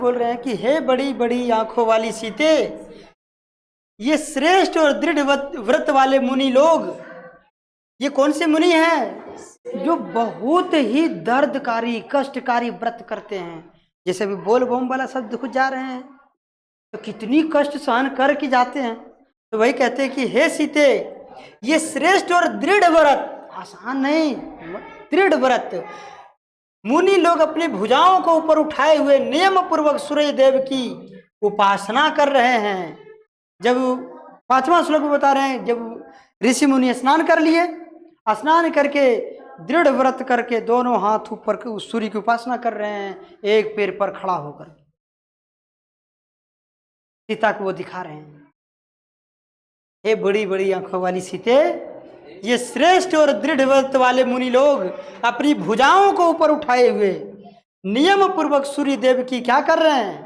बोल रहे हैं कि हे बड़ी बड़ी आंखों वाली सीते, ये श्रेष्ठ और दृढ़ व्रत वाले मुनि लोग, ये कौन से मुनि हैं जो बहुत ही दर्दकारी कष्टकारी व्रत करते हैं। जैसे अभी बोल बम वाला शब्द खुद जा रहे हैं तो कितनी कष्ट सहन करके जाते हैं। तो वही कहते हैं कि हे सीते, ये श्रेष्ठ और दृढ़ व्रत, आसान नहीं, दृढ़ व्रत मुनि लोग अपनी भुजाओं को ऊपर उठाए हुए नियम पूर्वक सूर्य देव की उपासना कर रहे हैं। जब 5वां श्लोक में बता रहे हैं, जब ऋषि मुनि स्नान कर लिए, स्नान करके दृढ़ व्रत करके दोनों हाथ ऊपर उस सूर्य की उपासना कर रहे हैं, एक पैर पर खड़ा होकर सीता को वो दिखा रहे हैं। हे बड़ी बड़ी आंखों वाली सीते, ये श्रेष्ठ और दृढ़ व्रत वाले मुनि लोग अपनी भुजाओं को ऊपर उठाए हुए नियम पूर्वक सूर्य देव की क्या कर रहे हैं,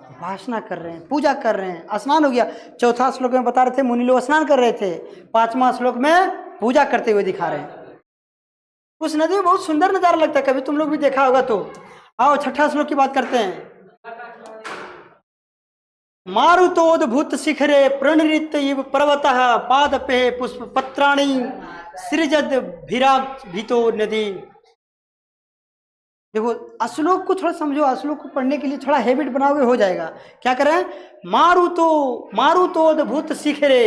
उपासना कर रहे हैं, पूजा कर रहे हैं। स्नान हो गया, 4था श्लोक में बता रहे थे मुनि लोग स्नान कर रहे थे, 5वां श्लोक में पूजा करते हुए दिखा रहे हैं। उस नदी में बहुत सुंदर नजारा लगता है, कभी तुम लोग भी देखा होगा। तो आओ 6ठा श्लोक की बात करते हैं। मारुतोद्भूत शिखरे प्रणृत इव पर्वतः पादपे पुष्प पत्राणि सृजद भीतो नदी। देखो श्लोक को थोड़ा समझो, श्लोक को पढ़ने के लिए थोड़ा हैबिट बनाओगे हो जाएगा। क्या करें, मारुतोद्भूत शिखरे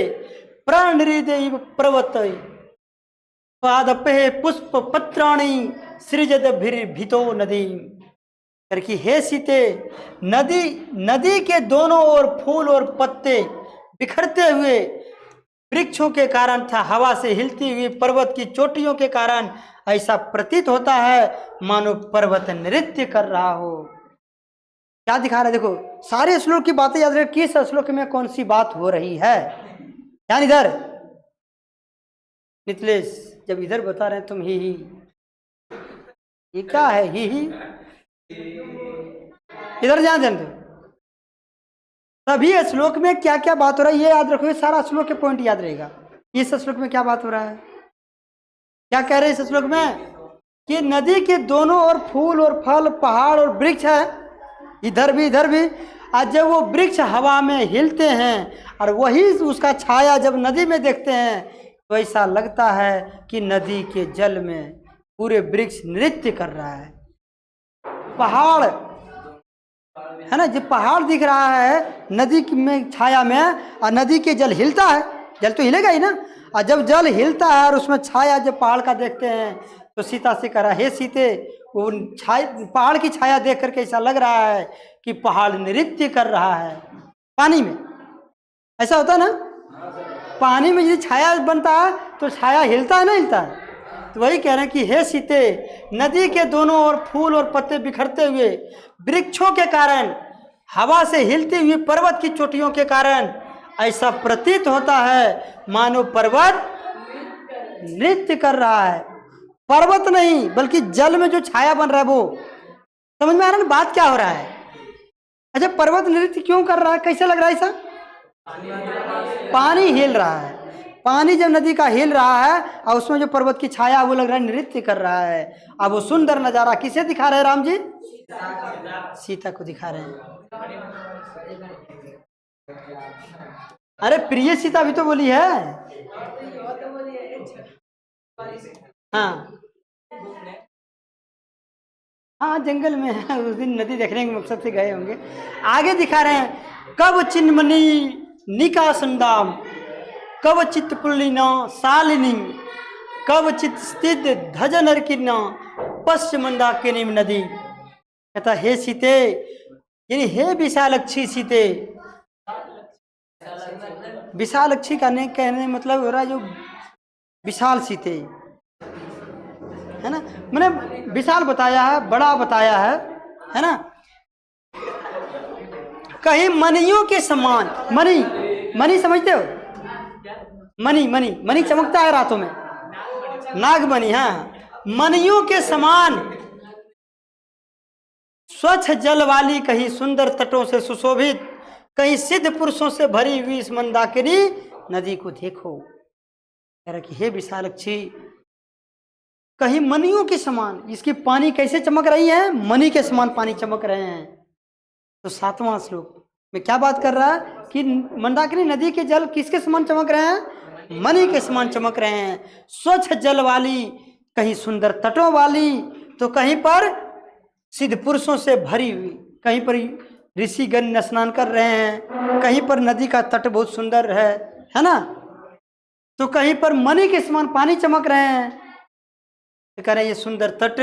प्रणृत इव पर्वत पादपे पुष्प पत्राणि सृजद भीतो नदी। करके हे सीते, नदी के दोनों ओर फूल और पत्ते बिखरते हुए वृक्षों के कारण था, हवा से हिलती हुई पर्वत की चोटियों के कारण ऐसा प्रतीत होता है मानो पर्वत नृत्य कर रहा हो। क्या दिखा रहा है, देखो सारे श्लोक की बातें याद रखें, किस श्लोक में कौन सी बात हो रही है। ध्यान इधर, मिथिलेश जब इधर बता रहे हैं तुम ही, ये क्या है ही, इधर ध्यान दें। सभी श्लोक में क्या क्या बात हो रहा है ये याद रखो, सारा श्लोक के पॉइंट याद रहेगा। इस श्लोक में क्या बात हो रहा है, क्या कह रहे हैं इस श्लोक में कि नदी के दोनों ओर फूल और फल, पहाड़ और वृक्ष है, इधर भी। और जब वो वृक्ष हवा में हिलते हैं और वही उसका छाया जब नदी में देखते हैं तो ऐसा लगता है कि नदी के जल में पूरे वृक्ष नृत्य कर रहा है। पहाड़ है ना, जब पहाड़ दिख रहा है नदी में छाया में, और नदी के जल हिलता है, जल तो हिलेगा ही ना, और जब जल हिलता है और उसमें छाया जब पहाड़ का देखते हैं तो सीता से कह रहा है, हे सीते, वो पहाड़ की छाया देख करके ऐसा लग रहा है कि पहाड़ नृत्य कर रहा है। पानी में ऐसा होता है ना, पानी में यदि छाया बनता है तो छाया हिलता है ना, हिलता है। तो वही कह रहे हैं कि हे सीते, नदी के दोनों ओर फूल और पत्ते बिखरते हुए वृक्षों के कारण, हवा से हिलती हुई पर्वत की चोटियों के कारण ऐसा प्रतीत होता है मानो पर्वत नृत्य कर रहा है। पर्वत नहीं बल्कि जल में जो छाया बन रहा है वो, समझ में आ रहा है ना बात क्या हो रहा है। अच्छा, पर्वत नृत्य क्यों कर रहा है, कैसे लग रहा है ऐसा, पानी हिल रहा है, पानी जब नदी का हिल रहा है और उसमें जो पर्वत की छाया वो लग रहा है नृत्य कर रहा है। अब वो सुंदर नजारा किसे दिखा रहे हैं राम जी, सीता को दिखा रहे हैं। अरे प्रिय सीता भी तो बोली है। हाँ जंगल में है, उस दिन नदी देखने के मकसद से गए होंगे। आगे दिखा रहे हैं, कब चिन्मणि निकासंदाम कव चित्त पुलिना शालिनी कव चित स्थित धज नरकिना पश्चिम मंदाकिनी नदी। कहता हे सीते, यानी हे विशालक्षी सीते, विशालक्षी का नहीं कहने मतलब हो रहा है जो विशाल सीते है ना, मैंने विशाल बताया है, बड़ा बताया है ना। कहीं मणियों के समान, मणि समझते हो, मणि चमकता है रातों में, नागमणि, हाँ, मणियों के समान स्वच्छ जल वाली, कहीं सुंदर तटों से सुशोभित, कहीं सिद्ध पुरुषों से भरी हुई इस मंदाकिनी नदी को देखो। कह रहा कि हे विशालक्षी, कहीं मणियों के समान, इसकी पानी कैसे चमक रही है, मणि के समान पानी चमक रहे हैं। तो 7वां श्लोक में क्या बात कर रहा है कि मंदाकिनी नदी के जल किसके समान चमक रहे हैं? मणि के समान चमक रहे हैं। स्वच्छ जल वाली, कहीं सुंदर तटों वाली, तो कहीं पर सिद्ध पुरुषों से भरी हुई, कहीं पर ऋषिगण स्नान कर रहे हैं, कहीं पर नदी का तट बहुत सुंदर है ना, तो कहीं पर मणि के समान पानी चमक रहे हैं। तो कह रहे हैं ये सुंदर तट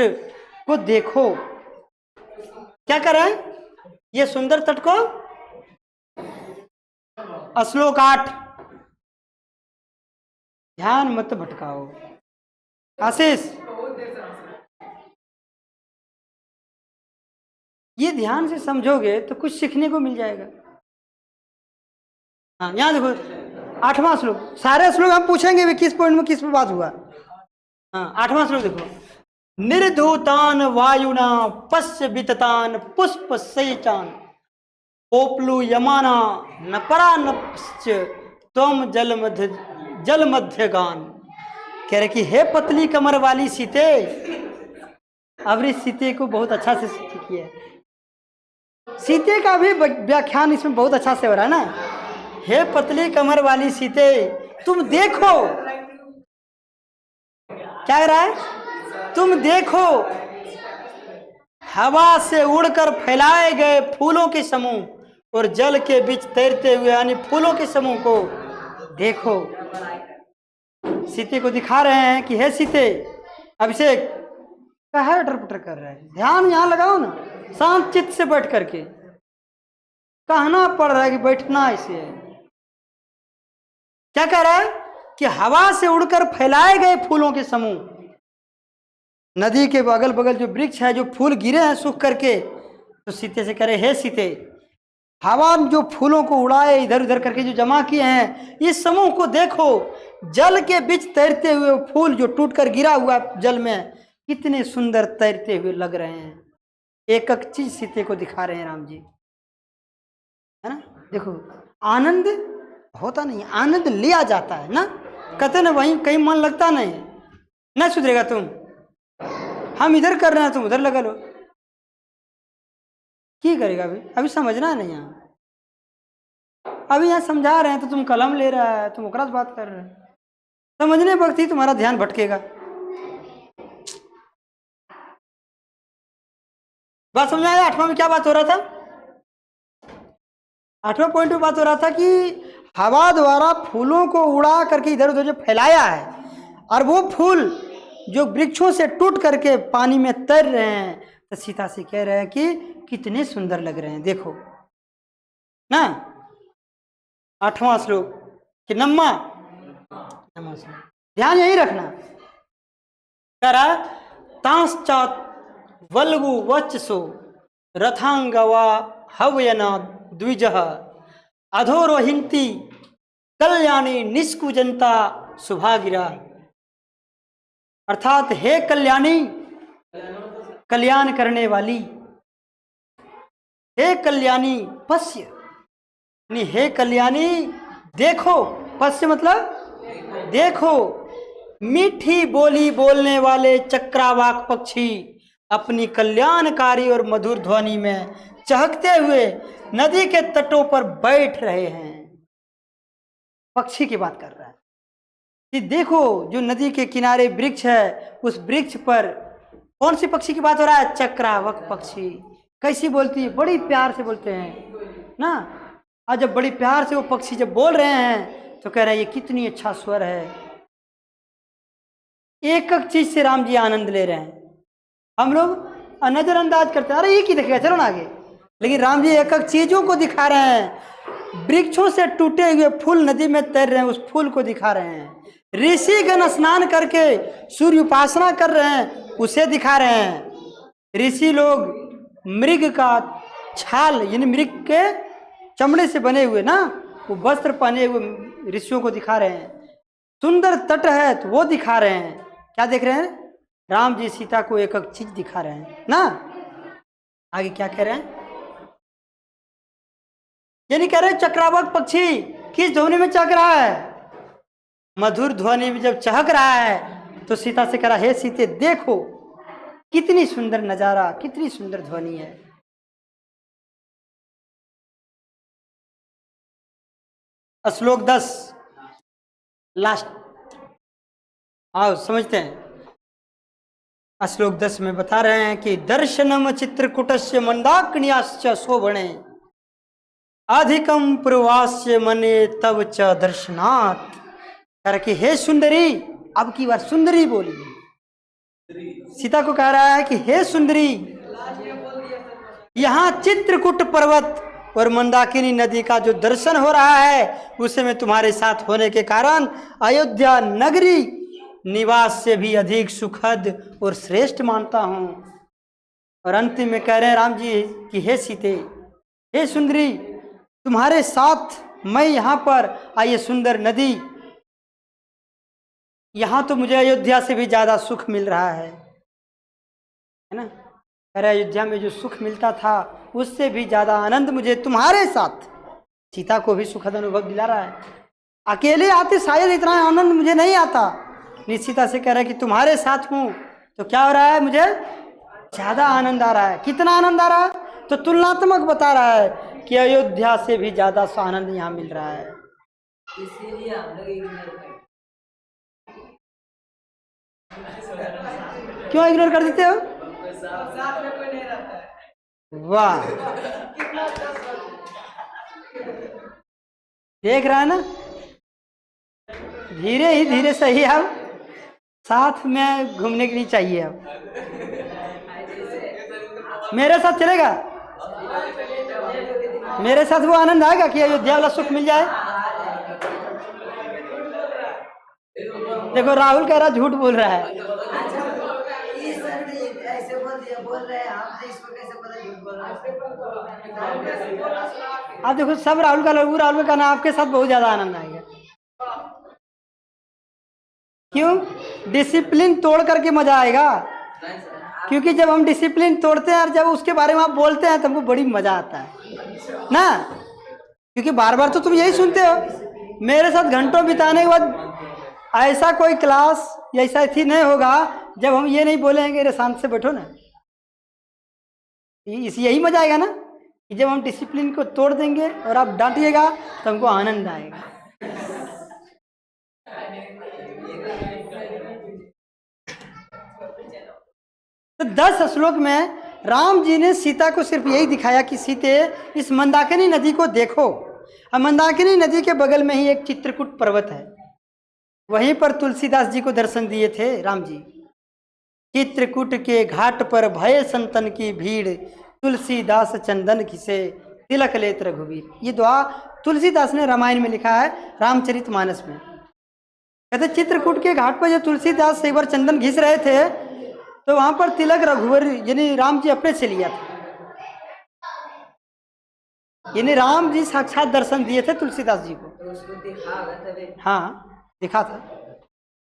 को देखो। क्या कर रहे हैं? ये सुंदर तट को, श्लोक 8, ध्यान मत भटकाओ। आशीष, ये ध्यान से समझोगे तो कुछ सीखने को मिल जाएगा। हाँ, यहां देखो 8वां श्लोक। सारे श्लोक हम पूछेंगे भी किस पॉइंट में किस पे बात हुआ। हाँ, 8वां श्लोक देखो। निर्धूतान वायुना पश्य विततान पुष्प सैचान ओपलु यमाना न परा न पश्च तुम जल मध्य गान। कह रहे कि हे पतली कमर वाली सीते, अब इस सीते को बहुत अच्छा से सीखी है। सीते का भी व्याख्यान इसमें बहुत अच्छा से हो रहा है ना। हे पतली कमर वाली सीते, तुम देखो, क्या कह रहा है? तुम देखो, हवा से उड़कर फैलाए गए फूलों के समूह और जल के बीच तैरते हुए यानी फूलों के समूह को देखो। सीते को दिखा रहे हैं कि हे सीते, अभिषेक का है अटर-पटर कर रहा है, ध्यान यहां लगाओ ना, शांत चित्त से बैठ करके। कहना पड़ रहा है कि बैठना ऐसे है। क्या कह रहा है कि हवा से उड़कर फैलाए गए फूलों के समूह, नदी के अगल बगल जो वृक्ष है, जो फूल गिरे हैं सूख करके, तो सीते से कह रहे हे सीते, हवा में जो फूलों को उड़ाए इधर उधर करके जो जमा किए हैं, इस समूह को देखो। जल के बीच तैरते हुए फूल जो टूटकर गिरा हुआ जल में, कितने सुंदर तैरते हुए लग रहे हैं। एक एक चीज सीते को दिखा रहे हैं राम जी, है ना। देखो, आनंद होता नहीं, आनंद लिया जाता है ना। कहते ना वहीं कहीं मन लगता नहीं, न सुधरेगा तुम, हम इधर कर रहे हैं तुम उधर लगा लो, की करेगा? अभी समझना नहीं। यहाँ अभी यहाँ समझा रहे हैं तो तुम कलम ले रहा है, तुम ओकरा से बात कर रहे हैं, समझने वक्त ही तुम्हारा ध्यान भटकेगा। बात समझ में आया? 8वां में क्या बात हो रहा था? 8वां पॉइंट में बात हो रहा था कि हवा द्वारा फूलों को उड़ा करके इधर उधर जो फैलाया है, और वो फूल जो वृक्षों से टूट करके पानी में तैर रहे हैं, तो सीता से कह रहे हैं कि कितने सुंदर लग रहे हैं, देखो ना। 8वां श्लोक कि 9वां श्लोक, ध्यान यही रखना। कह रहा तांश्चात वल्गु वचसो रथांगवा हवयना द्विजः अधोरोहिंती कल्याणी निष्कुजंता शुभागिरा। अर्थात हे कल्याणी, कल्याण करने वाली, हे कल्याणी पश्य, हे कल्याणी देखो, पश्य मतलब देखो, मीठी बोली बोलने वाले चक्रावाक पक्षी अपनी कल्याणकारी और मधुर ध्वनि में चहकते हुए नदी के तटों पर बैठ रहे हैं। पक्षी की बात कर रहा है कि देखो, जो नदी के किनारे वृक्ष है, उस वृक्ष पर कौन सी पक्षी की बात हो रहा है? चक्रावाक पक्षी। कैसी बोलती है? बड़ी प्यार से बोलते हैं ना। और जब बड़ी प्यार से वो पक्षी जब बोल रहे हैं तो कह रहे हैं ये कितनी अच्छा स्वर है। एक एक चीज से राम जी आनंद ले रहे हैं। हम लोग नजरअंदाज करते हैं, अरे ये की दिखेगा, चलो ना आगे। लेकिन राम जी एक एक चीजों को दिखा रहे हैं। वृक्षों से टूटे हुए फूल नदी में तैर रहे हैं, उस फूल को दिखा रहे हैं। ऋषिगण स्नान करके सूर्य उपासना कर रहे हैं, उसे दिखा रहे हैं। ऋषि लोग मृग का छाल यानी मृग के चमड़े से बने हुए ना वो वस्त्र पहने हुए ऋषियों को दिखा रहे हैं। सुंदर तट है तो वो दिखा रहे हैं। क्या देख रहे हैं? राम जी सीता को एक एक चीज दिखा रहे हैं ना। आगे क्या कह रहे हैं? यानी कह रहे हैं चक्रावाक पक्षी किस ध्वनि में चहक रहा है? मधुर ध्वनि में जब चहक रहा है तो सीता से कह रहा है, हे सीते देखो कितनी सुंदर नजारा, कितनी सुंदर ध्वनि है। श्लोक 10 लास्ट, आओ समझते हैं। श्लोक 10 में बता रहे हैं कि दर्शनम चित्रकूटस्य मंदाकिन्याश्च शोभणे अधिकम प्रवास्य मने तब च दर्शनात्। करके हे सुंदरी, अब की बार सुंदरी बोली, सीता को कह रहा है कि हे सुंदरी, यहाँ चित्रकूट पर्वत और मंदाकिनी नदी का जो दर्शन हो रहा है उसे मैं तुम्हारे साथ होने के कारण अयोध्या नगरी निवास से भी अधिक सुखद और श्रेष्ठ मानता हूं। और अंतिम में कह रहे हैं राम जी कि हे सीते, हे सुंदरी, तुम्हारे साथ मैं यहाँ पर आइए सुंदर नदी, यहाँ तो मुझे अयोध्या से भी ज्यादा सुख मिल रहा है ना। अरे अयोध्या में जो सुख मिलता था उससे भी ज्यादा आनंद मुझे तुम्हारे साथ, सीता को भी सुखद अनुभव दिला रहा है। अकेले आते शायद इतना आनंद मुझे नहीं आता, सीता से कह रहा है कि तुम्हारे साथ हूं तो क्या हो रहा है, मुझे ज्यादा आनंद आ रहा है। कितना आनंद आ रहा है, तो तुलनात्मक बता रहा है कि अयोध्या से भी ज्यादा आनंद यहाँ मिल रहा है। इसीलिए हम लोग क्यों इग्नोर कर देते हो? साथ में कोई नहीं रहता है। वाह, देख रहा है ना, धीरे ही धीरे सही। अब साथ में घूमने के लिए चाहिए। अब मेरे साथ चलेगा, मेरे साथ वो आनंद आएगा कि अयोध्या वाला सुख मिल जाए। देखो राहुल कह रहा झूठ बोल रहा है। ऐसे बोल रहे हैं हम, तो इसको कैसे पता झूठ बोल रहे हैं? आप देखो सब राहुल का लगू, राहुल का कहना आपके साथ बहुत ज्यादा आनंद आएगा। क्यों? डिसिप्लिन तोड़ करके मजा आएगा। क्योंकि जब हम डिसिप्लिन तोड़ते हैं और जब उसके बारे में आप बोलते हैं तो हमको बड़ी मजा आता है ना। क्योंकि बार बार तो तुम यही सुनते हो, मेरे साथ घंटों बिताने के बाद ऐसा कोई क्लास या ऐसा थी नहीं होगा जब हम ये नहीं बोलेंगे अरे शांत से बैठो ना। इस यही मजा आएगा ना कि जब हम डिसिप्लिन को तोड़ देंगे और आप डांटिएगा तो हमको आनंद आएगा। तो 10 श्लोक में राम जी ने सीता को सिर्फ यही दिखाया कि सीते इस मंदाकिनी नदी को देखो। और मंदाकिनी नदी के बगल में ही एक चित्रकूट पर्वत है, वहीं पर तुलसीदास जी को दर्शन दिए थे राम जी। चित्रकूट के घाट पर भय संतन की भीड़, तुलसीदास चंदन घिसे तिलक लेत रघुवीर। ये दुआ तुलसीदास ने रामायण में लिखा है, रामचरितमानस में। कहते चित्रकूट के घाट पर जब तुलसीदास एक बार चंदन घिस रहे थे तो वहां पर तिलक रघुवर यानी राम जी अपने से लिया था। यानी राम जी साक्षात दर्शन दिए थे तुलसीदास जी को। तो उसको दिखा तभी। हाँ दिखा था।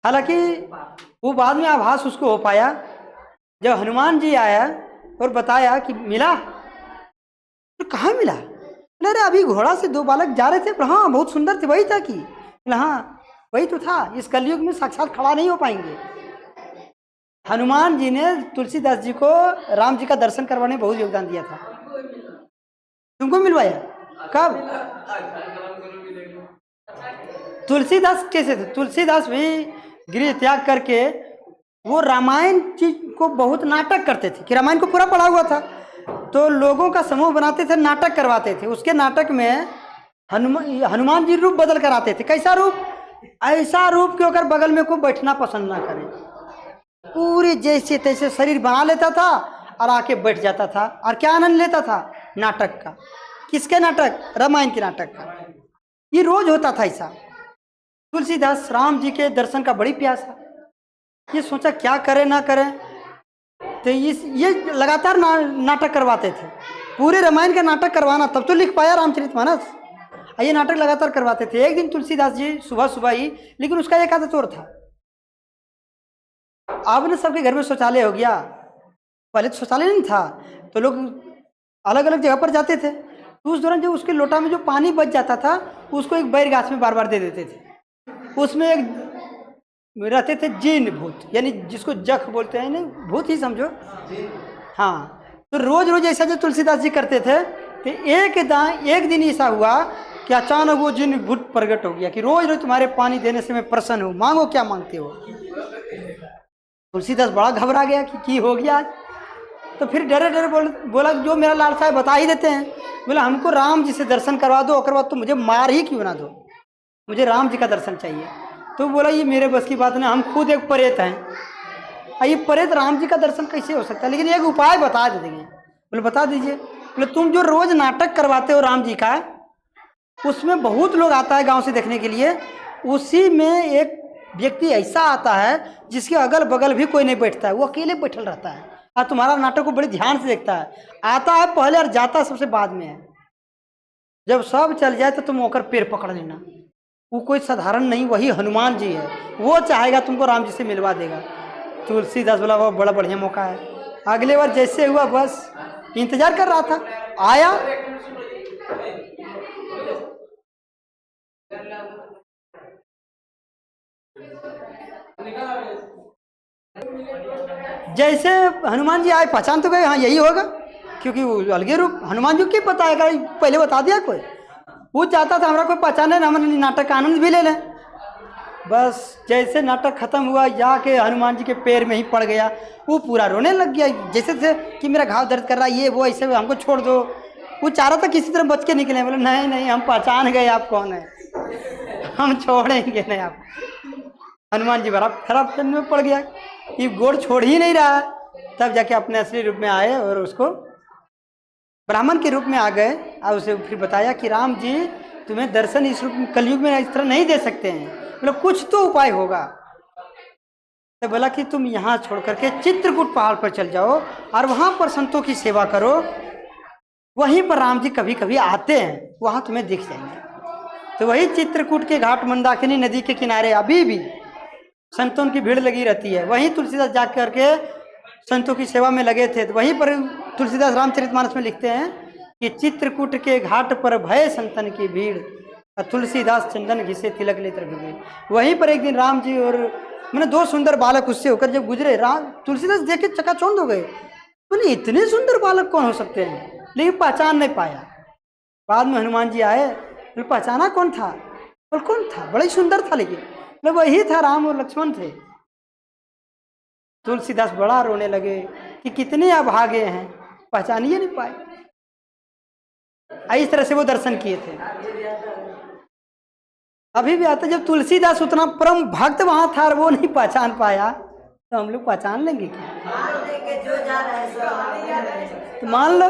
हालांकि वो बाद में आभास उसको हो पाया जब हनुमान जी आया और बताया कि मिला। तो कहाँ मिला? अरे अभी घोड़ा से 2 बालक जा रहे थे, पर हाँ बहुत सुंदर थे, वही था कि हाँ वही तो था। इस कलयुग में साक्षात खड़ा नहीं हो पाएंगे। हनुमान जी ने तुलसीदास जी को राम जी का दर्शन करवाने में बहुत योगदान दिया था। तुमको मिलवाया कब? तुलसीदास कैसे थे? तुलसीदास भी गृह त्याग करके वो रामायण चीज को बहुत नाटक करते थे कि रामायण को पूरा पढ़ा हुआ था तो लोगों का समूह बनाते थे, नाटक करवाते थे। उसके नाटक में हनुमान जी रूप बदल कर आते थे। कैसा रूप? ऐसा रूप कि अगर बगल में कोई बैठना पसंद ना करे, पूरे जैसे तैसे शरीर बना लेता था और आके बैठ जाता था। और क्या आनंद लेता था? नाटक का। किसके नाटक? रामायण के नाटक का। ये रोज होता था ऐसा। तुलसीदास राम जी के दर्शन का बड़ी प्यासा, ये सोचा क्या करें ना करें, तो ये लगातार नाटक करवाते थे। पूरे रामायण का नाटक करवाना तब तो लिख पाया रामचरितमानस। ये नाटक लगातार करवाते थे। एक दिन तुलसीदास जी सुबह सुबह ही, लेकिन उसका एक आदत और था। अब ना सबके घर में शौचालय हो गया, पहले तो शौचालय नहीं था तो लोग अलग अलग जगह पर जाते थे। तो उस दौरान जब उसके लोटा में जो पानी बच जाता था उसको एक बैर गाछ में बार बार दे देते थे। उसमें एक रहते थे जीन भूत, यानी जिसको जख बोलते हैं, नहीं भूत ही समझो। हाँ, तो रोज रोज ऐसा जो तुलसीदास जी करते थे। तो एक दिन ऐसा हुआ कि अचानक वो जिन भूत प्रकट हो गया कि रोज रोज तुम्हारे पानी देने से मैं प्रसन्न हूँ, मांगो क्या मांगते हो। तुलसीदास बड़ा घबरा गया कि हो गया आज। तो फिर डरे डरे बोला जो मेरा लालसा है बता ही देते हैं। बोला हमको राम जी से दर्शन करवा दो, और बाद तो मुझे मार ही क्यों ना दो, मुझे राम जी का दर्शन चाहिए। तो बोला ये मेरे बस की बात नहीं, हम खुद एक प्रेत हैं, ये प्रेत राम जी का दर्शन कैसे हो सकता है, लेकिन एक उपाय बता देंगे। बोले बता दीजिए। बोले तुम जो रोज नाटक करवाते हो राम जी का, उसमें बहुत लोग आता है गांव से देखने के लिए, उसी में एक व्यक्ति ऐसा आता है जिसके अगल बगल भी कोई नहीं बैठता है, वो अकेले बैठल रहता है और तुम्हारा नाटक को बड़े ध्यान से देखता है, आता है पहले और जाता है सबसे बाद में है। जब सब चल जाए तो तुम होकर पैर पकड़ लेना, वो कोई साधारण नहीं, वही हनुमान जी है, वो चाहेगा तुमको राम जी से मिलवा देगा। तुलसीदास बोला वो बड़ा बढ़िया मौका है। अगले बार जैसे हुआ बस इंतजार कर रहा था, आया जैसे हनुमान जी आए पहचान तो गए, हाँ यही होगा, क्योंकि वो अलगे रूप हनुमान जी को पता है, पहले बता दिया कोई, वो चाहता था हमारा कोई पहचाने ना, हमारे नाटक का आनंद भी ले लें। बस जैसे नाटक खत्म हुआ जाके हनुमान जी के पैर में ही पड़ गया, वो पूरा रोने लग गया, जैसे थे कि मेरा घाव दर्द कर रहा है, ये वो ऐसे हमको छोड़ दो। वो चाह रहा था किसी तरह बच के निकले, बोले नहीं नहीं हम पहचान गए आप कौन है, हम छोड़ेंगे नहीं आप। हनुमान जी बड़ा खराब चंद में पड़ गया कि गोड़ छोड़ ही नहीं रहा। तब जाके अपने असली रूप में आए और उसको ब्राह्मण के रूप में आ गए, और उसे फिर बताया कि राम जी तुम्हें दर्शन इस रूप में कलयुग में इस तरह नहीं दे सकते हैं, बोले कुछ तो उपाय होगा। तो बोला कि तुम यहाँ छोड़ करके चित्रकूट पहाड़ पर चल जाओ और वहाँ पर संतों की सेवा करो, वहीं पर राम जी कभी कभी आते हैं, वहाँ तुम्हें दिख जाएंगे। तो वही चित्रकूट के घाट मंदाकिनी नदी के किनारे अभी भी संतों की भीड़ लगी रहती है, वहीं तुलसीदास जा करके संतों की सेवा में लगे थे। तो वहीं पर तुलसीदास रामचरितमानस में लिखते हैं कि चित्रकूट के घाट पर भय संतन की भीड़, तुलसीदास चंदन घिसे तिलक ले रघुवीर। वहीं पर एक दिन राम जी और मैंने दो सुंदर बालक उससे होकर जब गुजरे, राम तुलसीदास देख के चकाचौंध हो गए, बोले इतने सुंदर बालक कौन हो सकते हैं, लेकिन पहचान नहीं पाया। बाद में हनुमान जी आए, बोले पहचाना कौन था, बोले कौन था, बड़ा ही सुंदर था, लेकिन बोले वही था, राम और लक्ष्मण थे। तुलसीदास बड़ा रोने लगे कि कितने अभागे हैं, पहचान ही नहीं पाए। इस तरह से वो दर्शन किए थे। अभी भी आता, जब तुलसीदास उतना परम भक्त वहां था और वो नहीं पहचान पाया, तो हम लोग पहचान लेंगे क्या? जो जा रहा है तो मान लो